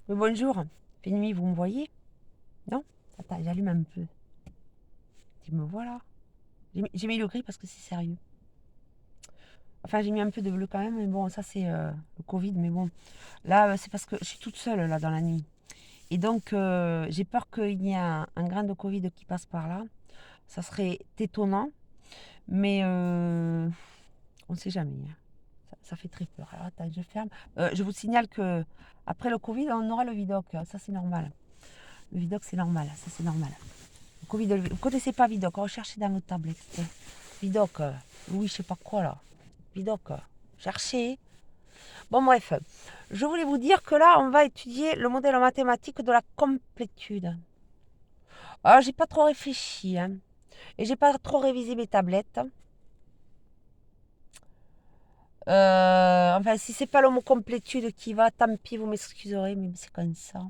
Mais bonjour. Fait nuit, vous me voyez? Non? Attends, j'allume un peu. Tu me vois là? J'ai mis le gris parce que c'est sérieux. Enfin, j'ai mis un peu de bleu quand même, mais bon, ça c'est le Covid, mais bon. Là, c'est parce que je suis toute seule là dans la nuit. Et donc, j'ai peur qu'il y ait un grain de Covid qui passe par là. Ça serait étonnant, mais on ne sait jamais, hein. Ça fait très peur. Alors, attends, je ferme. Je vous signale que après le Covid, on aura le Vidoc. Ça, c'est normal. Le Vidoc, c'est normal. Ça, c'est normal. Covid, vous ne connaissez pas Vidoc, recherchez dans votre tablette. Vidoc, oui, je sais pas quoi là. Vidoc, cherchez. Bon, bref, je voulais vous dire que là, on va étudier le modèle mathématique de la complétude. Alors, j'ai pas trop réfléchi, hein, et j'ai pas trop révisé mes tablettes. Enfin, si c'est pas le mot complétude qui va, tant pis, vous m'excuserez, mais c'est comme ça.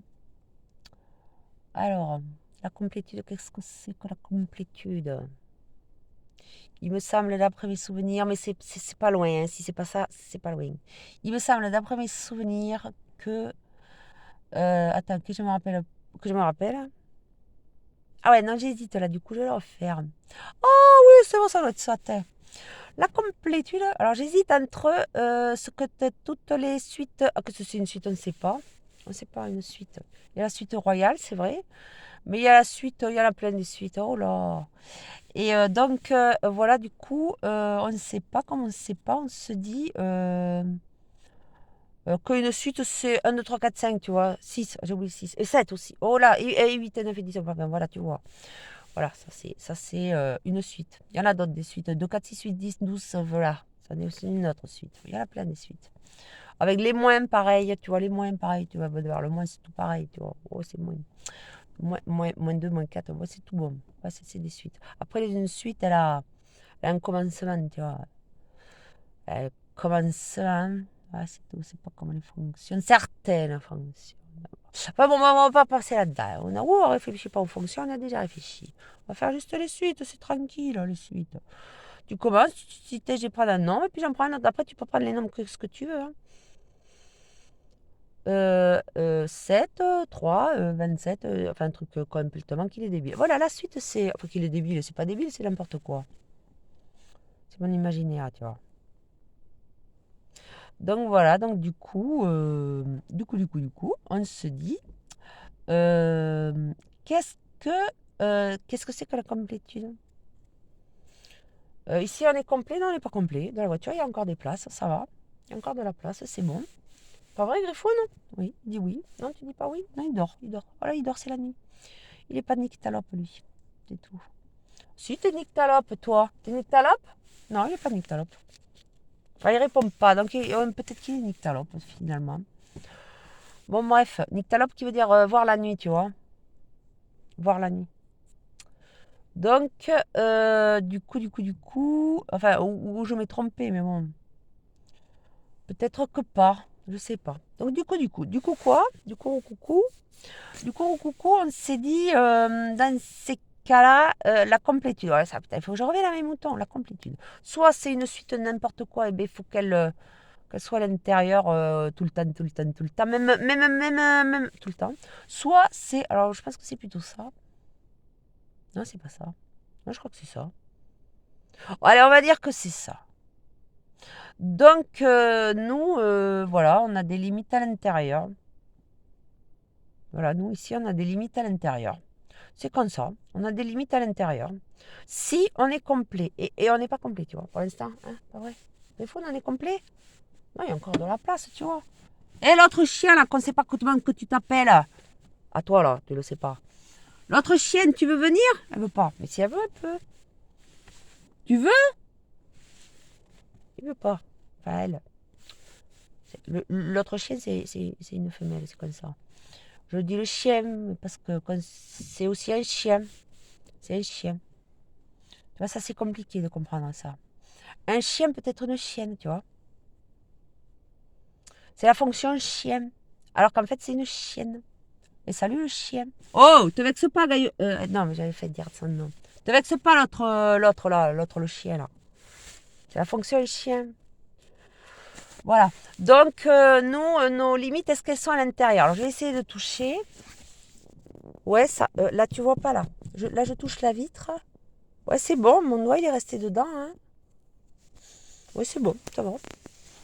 Alors, la complétude, qu'est-ce que c'est que la complétude? Il me semble, d'après mes souvenirs, mais c'est pas loin, hein, si c'est pas ça, c'est pas loin. Il me semble, d'après mes souvenirs, que... attends, que je me rappelle. Ah ouais, non, j'hésite là, du coup, je vais le refaire. Oh oui, c'est bon, ça doit être ça, t'es. La complétude, alors j'hésite entre ce que toutes les suites... Ah, que c'est une suite, on ne sait pas. On ne sait pas une suite. Il y a la suite royale, c'est vrai. Mais il y a la suite, il y en a plein de suites. Oh là. Et donc, voilà, du coup, on ne sait pas, comme on ne sait pas, on se dit qu'une suite, c'est 1, 2, 3, 4, 5, tu vois. 6, j'ai oublié 6. Et 7 aussi. Oh là, et 8, et 9, et 10, enfin, voilà, tu vois. Voilà, ça c'est une suite. Il y en a d'autres, des suites. 2, 4, 6, 8, 10, 12, voilà. Ça en est aussi une autre suite. Il y en a plein des suites. Avec les moins, pareil, tu vois, les moins, pareil, tu vas voir. Le moins, c'est tout pareil, tu vois. Oh, c'est moins. Moins 2, moins 4, ouais, c'est tout bon. Ouais, c'est des suites. Après, une suite, elle a un commencement, tu vois. Commencement, ouais, c'est tout. C'est pas comment elle fonctionne. Certaines fonctions. Enfin bon, on va pas passer là-dedans. On réfléchit pas aux fonctions, on a déjà réfléchi. On va faire juste les suites, c'est tranquille, les suites. Tu commences, si t'es, je prends un nom, et puis j'en prends un autre. Après, tu peux prendre les noms que ce que tu veux, hein. 7, 3, 27, enfin un truc complètement qu'il est débile. Voilà, la suite c'est... Enfin qu'il est débile, c'est pas débile, c'est n'importe quoi. C'est mon imaginaire, tu vois. Donc voilà, donc du coup, on se dit, euh, qu'est-ce que qu'est-ce que c'est que la complétude? Ici on est complet, non on n'est pas complet. Dans la voiture il y a encore des places, ça va. Il y a encore de la place, c'est bon. Pas vrai Griffon, non? Oui, il dit oui. Non, tu dis pas oui? Non, il dort, il dort. Voilà, il dort, c'est la nuit. Il est pas nyctalope, lui. C'est tout. Si, t'es nyctalope, toi. T'es nyctalope? Non, il est pas nyctalope. Enfin, il répond pas, donc peut-être qu'il est nyctalope, finalement. Bon, bref, nyctalope qui veut dire voir la nuit, tu vois. Voir la nuit. Donc, du coup, enfin, ou je m'ai trompé, mais bon. Peut-être que pas, je sais pas. Donc, du coup quoi? Du coup, on s'est dit, dans ces cas-là, la complétude. Voilà, ça, putain, il faut que je revienne à mes moutons, la complétude. Soit c'est une suite n'importe quoi, et bien il faut qu'elle soit à l'intérieur tout le temps, tout le temps, tout le temps, même tout le temps. Soit c'est, alors je pense que c'est plutôt ça. Non, c'est pas ça. Non, je crois que c'est ça. Allez, on va dire que c'est ça. Donc, nous, voilà, on a des limites à l'intérieur. Voilà, nous, ici, on a des limites à l'intérieur. C'est comme ça, on a des limites à l'intérieur. Si on est complet, et on n'est pas complet, tu vois, pour l'instant, hein, pas vrai. Des fois, on est complet. Non, il y a encore de la place, tu vois. Et l'autre chien, là, qu'on ne sait pas comment que tu t'appelles. À toi, là, tu le sais pas. L'autre chienne, tu veux venir? Elle veut pas. Mais si elle veut, elle peut. Tu veux? Il veut pas. Enfin, elle. L'autre chien, c'est une femelle, c'est comme ça. Je dis le chien, parce que c'est aussi un chien. C'est un chien. Tu vois, ça, c'est compliqué de comprendre ça. Un chien peut être une chienne, tu vois. C'est la fonction chien. Alors qu'en fait, c'est une chienne. Et salut le chien. Oh, te vexe pas, Gailleux. Non, mais j'avais fait dire son nom. Te vexe pas l'autre là, l'autre le chien là. C'est la fonction chien. Voilà. Donc, nous, nos limites, est-ce qu'elles sont à l'intérieur? Alors, je vais essayer de toucher. Ouais, ça, là, tu vois pas, là. Là, je touche la vitre. Ouais, c'est bon. Mon doigt, il est resté dedans. Hein. Ouais, c'est bon. Ça va.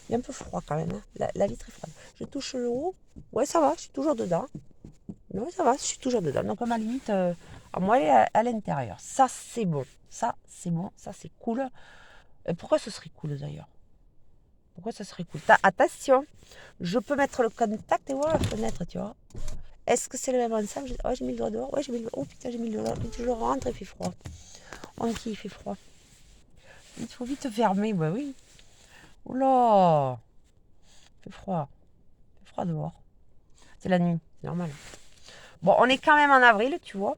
Il est un peu froid, quand même. Hein. La vitre est froide. Je touche le haut. Ouais, ça va. Je suis toujours dedans. Non, ça va. Je suis toujours dedans. Donc, ma limite, à moi, elle est à l'intérieur. Ça, c'est bon. Ça, c'est bon. Ça, c'est cool. Pourquoi ce serait cool, d'ailleurs? Pourquoi ça serait cool? Attention, je peux mettre le contact et voir la fenêtre, tu vois. Est-ce que c'est le même ensemble? Oh, j'ai mis le doigt dehors. Ouais, j'ai mis le... Oh putain, j'ai mis le doigt dehors. Je rentre, il fait froid. Ok, il fait froid. Il faut vite fermer, bah oui. Oula, il fait froid. Il fait froid dehors. C'est la nuit, c'est normal. Bon, on est quand même en avril, tu vois.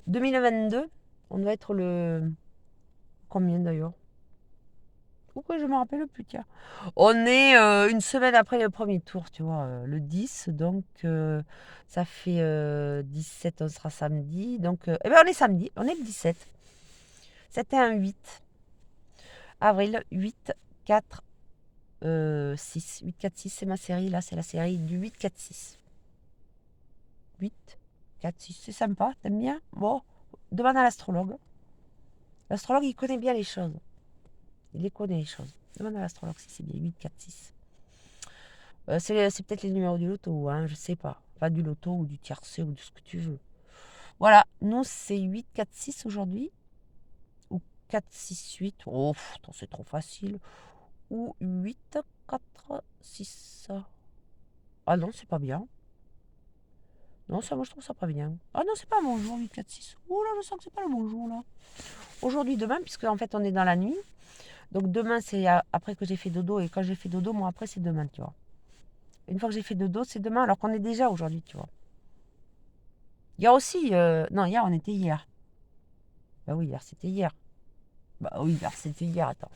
2022. On doit être le... Combien d'ailleurs? Pourquoi je me rappelle plus, tiens. On est une semaine après le premier tour, tu vois, le 10, donc ça fait 17, on sera samedi, donc eh ben on est samedi, on est le 17. C'était un 8, avril, 8, 4, 6, 8, 4, 6, c'est ma série, là c'est la série du 8, 4, 6. 8, 4, 6, c'est sympa, t'aimes bien? Bon, demande à l'astrologue. L'astrologue, il connaît bien les choses. Il les connaît les choses. Demande à l'astrologue si c'est bien 8, 4, 6. C'est peut-être les numéros du loto, hein, je sais pas. Pas du loto ou du tiercé ou de ce que tu veux. Voilà, nous c'est 8, 4, 6 aujourd'hui. Ou 4, 6, 8. Oh, c'est trop facile. Ou 8, 4, 6. Ah non, c'est pas bien. Non, ça, moi je trouve ça pas bien. Ah non, c'est pas un bon jour, 8, 4, 6. Oh là, je sens que c'est pas le bon jour là. Aujourd'hui, demain, puisque en fait on est dans la nuit. Donc demain, c'est après que j'ai fait dodo. Et quand j'ai fait dodo, moi après c'est demain, tu vois. Une fois que j'ai fait dodo, c'est demain, alors qu'on est déjà aujourd'hui, tu vois. Il y a aussi... non, hier, on était hier. Bah oui, hier, c'était hier. Bah oui, hier, c'était hier. Attends,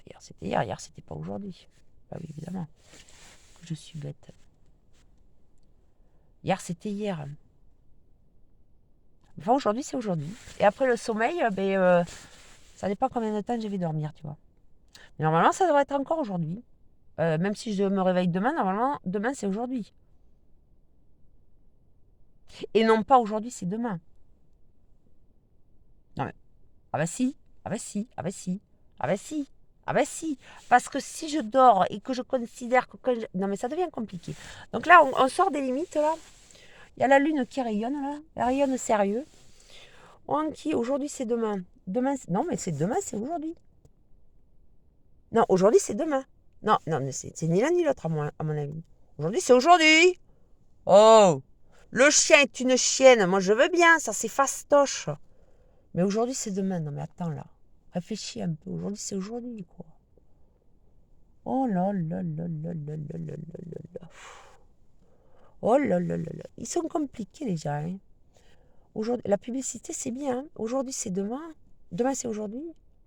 hier, c'était hier. Hier, c'était pas aujourd'hui. Bah oui, évidemment. Je suis bête. Hier, c'était hier. Enfin, aujourd'hui, c'est aujourd'hui. Et après le sommeil, ça dépend combien de temps je vais dormir, tu vois. Mais normalement, ça devrait être encore aujourd'hui. Même si je me réveille demain, normalement, demain, c'est aujourd'hui. Et non pas aujourd'hui, c'est demain. Non mais, ah bah si, ah bah si, ah bah si, ah bah si, ah bah si. Parce que si je dors et que je considère que... Non mais ça devient compliqué. Donc là, on sort des limites, là. Il y a la lune qui rayonne, là. Elle rayonne sérieux. On dit, aujourd'hui, c'est demain. Demain, non mais c'est demain, c'est aujourd'hui. Non, aujourd'hui, c'est demain. Non, non, mais c'est ni l'un ni l'autre, à mon avis. Aujourd'hui, c'est aujourd'hui. Oh, le chien est une chienne. Moi, je veux bien, ça, c'est fastoche. Mais aujourd'hui, c'est demain. Non, mais attends, là. Réfléchis un peu. Aujourd'hui, c'est aujourd'hui, quoi. Oh là là là là là là là là là. Oh là là là là. Ils sont compliqués, les gens. Hein. Aujourd'hui, la publicité, c'est bien. Hein. Aujourd'hui, c'est demain. Demain, c'est aujourd'hui.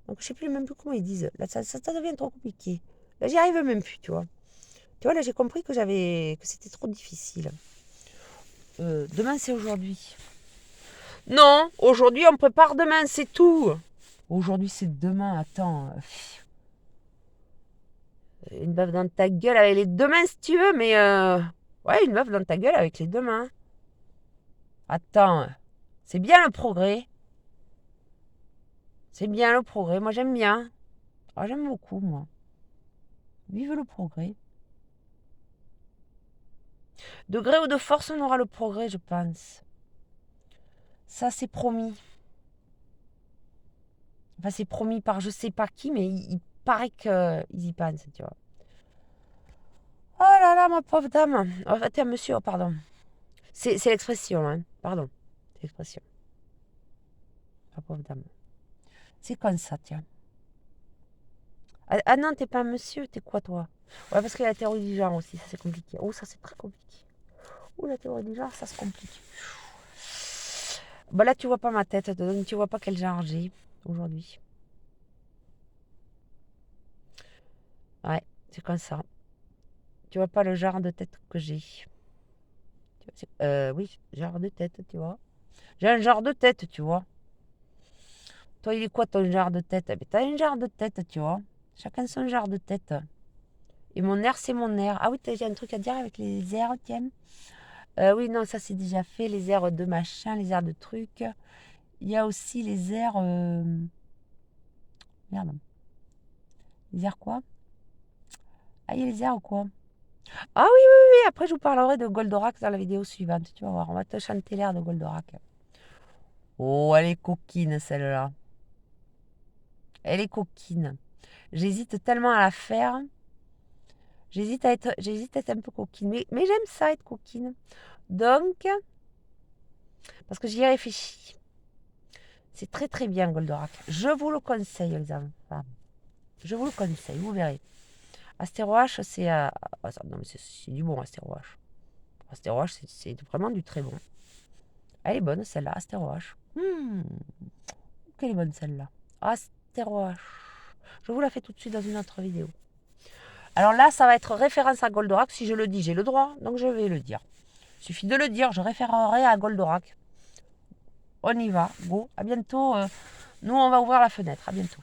Donc, je ne sais plus même plus comment ils disent. Là, ça devient trop compliqué. Là, j'y arrive même plus, tu vois. Tu vois, là, j'ai compris que c'était trop difficile. Demain, c'est aujourd'hui. Non, aujourd'hui, on prépare demain, c'est tout. Aujourd'hui, c'est demain. Attends. Une meuf dans ta gueule avec les deux mains, si tu veux, mais... Ouais, une meuf dans ta gueule avec les deux mains. Attends. C'est bien le progrès. C'est bien le progrès. Moi, j'aime bien. Ah, j'aime beaucoup, moi. Vive le progrès. De gré ou de force, on aura le progrès, je pense. Ça, c'est promis. Enfin, c'est promis par je sais pas qui, mais il paraît qu'ils y pensent, tu vois. Oh là là, ma pauvre dame. Oh, tiens, monsieur, oh, pardon. C'est l'expression, hein. Pardon. C'est l'expression. Ma pauvre dame. C'est comme ça, tiens. Ah non, t'es pas un monsieur, t'es quoi, toi? Ouais, parce qu'il y a la théorie du genre aussi, ça c'est compliqué. Oh, ça c'est très compliqué. Oh, la théorie du genre, ça se complique. Bah là, tu vois pas ma tête, donc tu vois pas quel genre j'ai aujourd'hui. Ouais, c'est comme ça. Tu vois pas le genre de tête que j'ai. Oui, genre de tête, tu vois. J'ai un genre de tête, tu vois. Toi, il est quoi ton genre de tête? Eh ben, t'as un genre de tête, tu vois. Chacun son genre de tête. Et mon air, c'est mon air. Ah oui, j'ai un truc à dire avec les airs, tiens. Oui, non, ça c'est déjà fait. Les airs de machin, les airs de trucs. Il y a aussi les airs... Merde. Les airs quoi? Ah, il y a les airs quoi? Ah oui, oui, oui. Après, je vous parlerai de Goldorak dans la vidéo suivante. Tu vas voir, on va te chanter l'air de Goldorak. Oh, elle est coquine, celle-là. Elle est coquine. J'hésite tellement à la faire. J'hésite à être un peu coquine. Mais j'aime ça, être coquine. Donc, parce que j'y ai réfléchi. C'est très très bien, Goldorak. Je vous le conseille, les enfants. Je vous le conseille, vous verrez. Astéroche, c'est... non, mais c'est du bon, Astéroche. Astéroche, c'est vraiment du très bon. Elle est bonne, celle-là, Astéroche. Quelle est bonne, celle-là. Astéroche. Je vous la fais tout de suite dans une autre vidéo. Alors là, ça va être référence à Goldorak. Si je le dis, j'ai le droit, donc je vais le dire. Il suffit de le dire, je référerai à Goldorak. On y va, go. À bientôt. Nous, on va ouvrir la fenêtre. À bientôt.